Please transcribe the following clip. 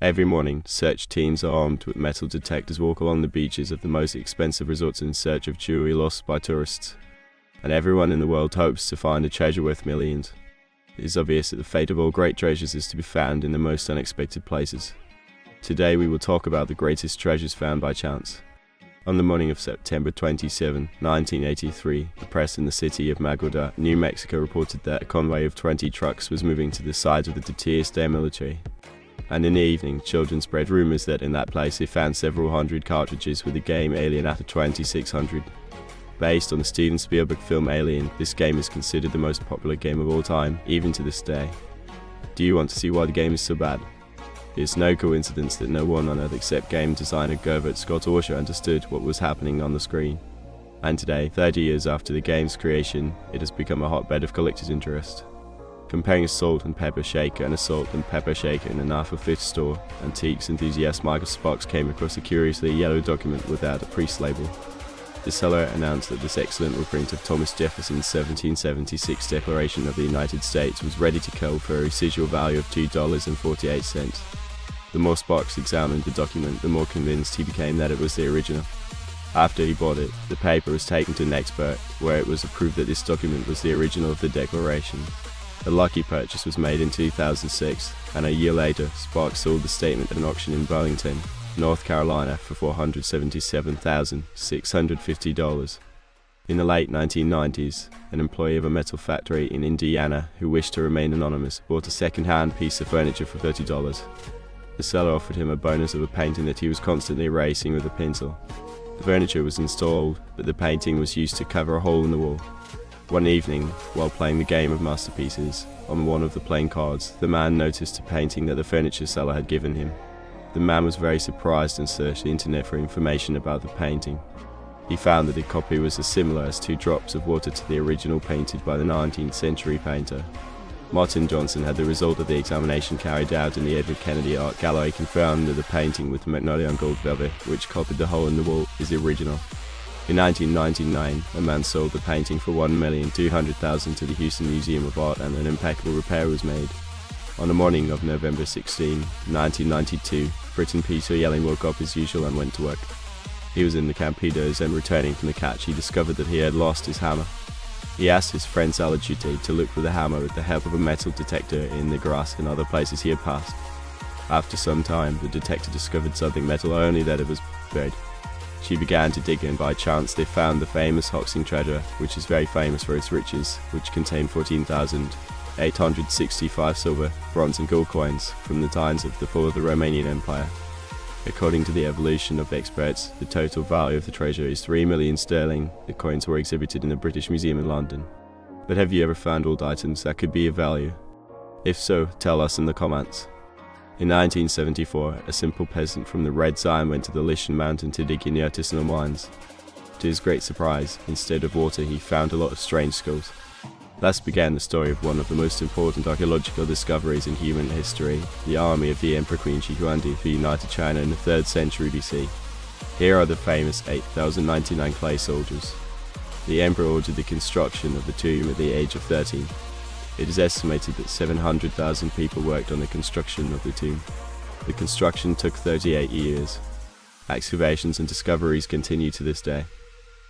Every morning, search teams armed with metal detectors walk along the beaches of the most expensive resorts in search of jewelry lost by tourists. And everyone in the world hopes to find a treasure worth millions. It is obvious that the fate of all great treasures is to be found in the most unexpected places. Today we will talk about the greatest treasures found by chance. On the morning of September 27, 1983, the press in the city of Magota, New Mexico reported that a convoy of 20 trucks was moving to the site of the Tiers de Militaire. And in the evening, children spread rumors that in that place they found several hundred cartridges with the game Alien at 2600. Based on the Steven Spielberg film Alien, this game is considered the most popular game of all time, even to this day. Do you want to see why the game is so bad? It's no coincidence that no one on earth except game designer Gervert Scott Orsha understood what was happening on the screen. And today, 30 years after the game's creation, it has become a hotbed of collector's interest. Comparing a salt and pepper shaker and a salt and pepper shaker in an Alpha Fifth store, Antiques enthusiast Michael Sparks came across a curiously yellow document without a priest label. The seller announced that this excellent reprint of Thomas Jefferson's 1776 Declaration of the United States was ready to go for a residual value of $2.48. The more Sparks examined the document, the more convinced he became that it was the original. After he bought it, the paper was taken to an expert, where it was approved that this document was the original of the Declaration. A lucky purchase was made in 2006, and a year later, Sparks sold the statement at an auction in Burlington, North Carolina for $477,650. In the late 1990s, an employee of a metal factory in Indiana who wished to remain anonymous bought a second-hand piece of furniture for $30. The seller offered him a bonus of a painting that he was constantly erasing with a pencil. The furniture was installed, but the painting was used to cover a hole in the wall. One evening, while playing the game of masterpieces, on one of the playing cards, the man noticed a painting that the furniture seller had given him. The man was very surprised and searched the internet for information about the painting. He found that the copy was as similar as 2 drops of water to the original painted by the 19th century painter. Martin Johnson had the result of the examination carried out in the Edward Kennedy Art Gallery confirmed that the painting with the magnolia and gold velvet, which copied the hole in the wall, is the original. In 1999, a man sold the painting for $1,200,000 to the Houston Museum of Art, and an impeccable repair was made. On the morning of November 16, 1992, Britton Peter Yelling woke up as usual and went to work. He was in the Campidos, and returning from the catch he discovered that he had lost his hammer. He asked his friend Sal Chute to look for the hammer with the help of a metal detector in the grass and other places he had passed. After some time, the detector discovered something metal, only that it was buried. She began to dig, and by chance they found the famous Hoxing treasure, which is very famous for its riches, which contained 14,865 silver, bronze and gold coins from the times of the fall of the Romanian Empire. According to the evolution of experts, the total value of the treasure is 3 million sterling. The coins were exhibited in the British Museum in London. But have you ever found old items that could be of value? If so, tell us in the comments. In 1974, a simple peasant from the Red Zion went to the Lishan Mountain to dig in the artisanal mines. To his great surprise, instead of water he found a lot of strange skulls. Thus began the story of one of the most important archaeological discoveries in human history, the army of the Emperor Queen Shi Huangdi who united China in the 3rd century BC. Here are the famous 8,099 clay soldiers. The emperor ordered the construction of the tomb at the age of 13. It is estimated that 700,000 people worked on the construction of the tomb. The construction took 38 years. Excavations and discoveries continue to this day.